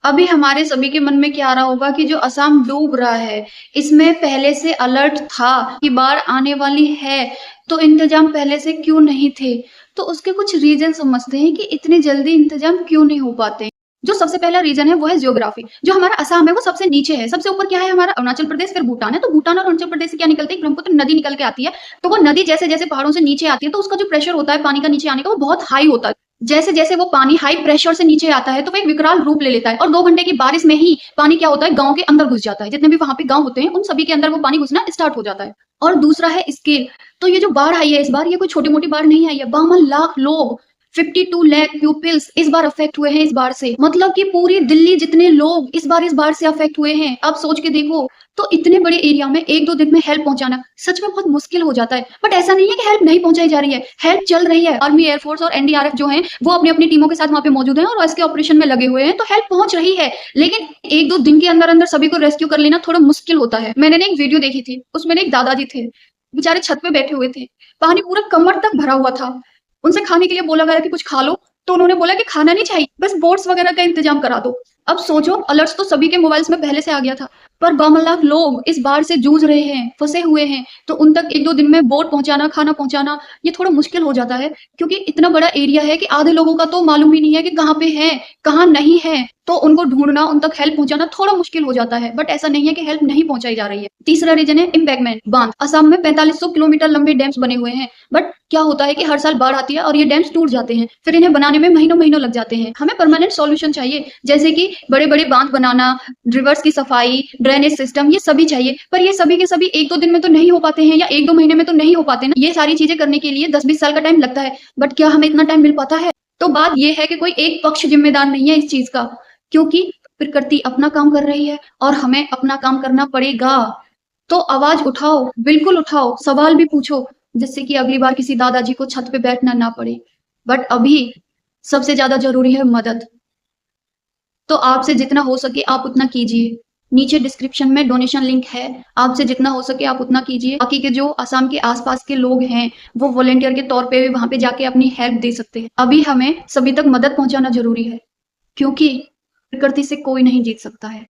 अभी हमारे सभी के मन में क्या आ रहा होगा कि जो असम डूब रहा है, इसमें पहले से अलर्ट था कि बाढ़ आने वाली है, तो इंतजाम पहले से क्यों नहीं थे? तो उसके कुछ रीजन समझते हैं कि इतने जल्दी इंतजाम क्यों नहीं हो पाते। जो सबसे पहला रीजन है वो है जियोग्राफी। जो हमारा असम है वो सबसे नीचे है, सबसे ऊपर क्या है हमारा अरुणाचल प्रदेश, फिर भूटान है। तो भूटान और अरुणाचल प्रदेश से क्या निकलती है, ब्रह्मपुत्र नदी निकल के आती है। तो वो नदी जैसे जैसे पहाड़ों से नीचे आती है तो उसका जो प्रेशर होता है पानी का नीचे आने का वो बहुत हाई होता है। जैसे जैसे वो पानी हाई प्रेशर से नीचे आता है तो वो एक विकराल रूप ले लेता है और 2 घंटे की बारिश में ही पानी क्या होता है, गांव के अंदर घुस जाता है। जितने भी वहां पे गांव होते हैं उन सभी के अंदर वो पानी घुसना स्टार्ट हो जाता है। और दूसरा है स्केल। तो ये जो बाढ़ आई है इस बार, ये कोई छोटी मोटी बाढ़ नहीं आई है। 52 लाख लोग, 52 लाख पीपल्स इस बार अफेक्ट हुए हैं इस बाढ़ से। मतलब कि पूरी दिल्ली जितने लोग इस बार से अफेक्ट हुए हैं। अब सोच के देखो, तो इतने बड़े एरिया में 1-2 दिन में हेल्प पहुंचाना सच में बहुत मुश्किल हो जाता है। बट ऐसा नहीं है कि हेल्प नहीं पहुंचाई जा रही है, हेल्प चल रही है। आर्मी, एयरफोर्स और एनडीआरएफ जो हैं वो अपनी अपनी टीमों के साथ वहां पे मौजूद हैं और रेस्क्यू ऑपरेशन में लगे हुए हैं, तो हेल्प पहुंच रही है। लेकिन 1-2 दिन के अंदर अंदर सभी को रेस्क्यू कर लेना थोड़ा मुश्किल होता है। मैंने एक वीडियो देखी थी, उसमें एक दादाजी थे, बेचारे छत पे बैठे हुए थे, पानी पूरा कमर तक भरा हुआ था। उनसे खाने के लिए बोला गया कि कुछ खा लो, तो उन्होंने बोला कि खाना नहीं चाहिए, बस बोट्स वगैरह का इंतजाम करा दो। अब सोचो, अलर्ट्स तो सभी के मोबाइल्स में पहले से आ गया था, पर 52 लाख लोग इस बाढ़ से जूझ रहे हैं, फंसे हुए हैं, तो उन तक 1-2 दिन में बोट पहुंचाना, खाना पहुंचाना ये थोड़ा मुश्किल हो जाता है। क्योंकि इतना बड़ा एरिया है कि आधे लोगों का तो मालूम ही नहीं है कि कहाँ पे है, कहाँ नहीं है। तो उनको ढूंढना, उन तक हेल्प पहुंचाना थोड़ा मुश्किल हो जाता है। बट ऐसा नहीं है कि हेल्प नहीं पहुंचाई जा रही है। तीसरा रीजन है एम्बैंकमेंट, बांध। असम में 4500 किलोमीटर लंबे डैम्स बने हुए हैं, बट क्या होता है कि हर साल बाढ़ आती है और ये डैम्स टूट जाते हैं, फिर इन्हें बनाने में महीनों महीनों लग जाते हैं। हमें परमानेंट सॉल्यूशन चाहिए, जैसे कि बड़े बड़े बांध बनाना, रिवर्स की सफाई, ड्रेनेज सिस्टम, ये सभी चाहिए। पर ये सभी के सभी 1-2 दिन में तो नहीं हो पाते हैं, या 1-2 महीने में तो नहीं हो पाते ना। ये सारी चीजें करने के लिए 10-20 साल का टाइम लगता है। बट क्या हमें इतना टाइम मिल पाता है? तो बात यह है कि कोई एक पक्ष जिम्मेदार नहीं है इस चीज का, क्योंकि प्रकृति अपना काम कर रही है और हमें अपना काम करना पड़ेगा। तो आवाज उठाओ, बिल्कुल उठाओ, सवाल भी पूछो, जिससे कि अगली बार किसी दादाजी को छत पे बैठना ना पड़े। बट अभी सबसे ज्यादा जरूरी है मदद। तो आपसे जितना हो सके आप उतना कीजिए। नीचे डिस्क्रिप्शन में डोनेशन लिंक है, आपसे जितना हो सके आप उतना कीजिए। बाकी के जो असम के आसपास के लोग हैं वो वॉलेंटियर के तौर पे भी वहां पे जाके अपनी हेल्प दे सकते हैं। अभी हमें सभी तक मदद पहुंचाना जरूरी है, क्योंकि प्रकृति से कोई नहीं जीत सकता है।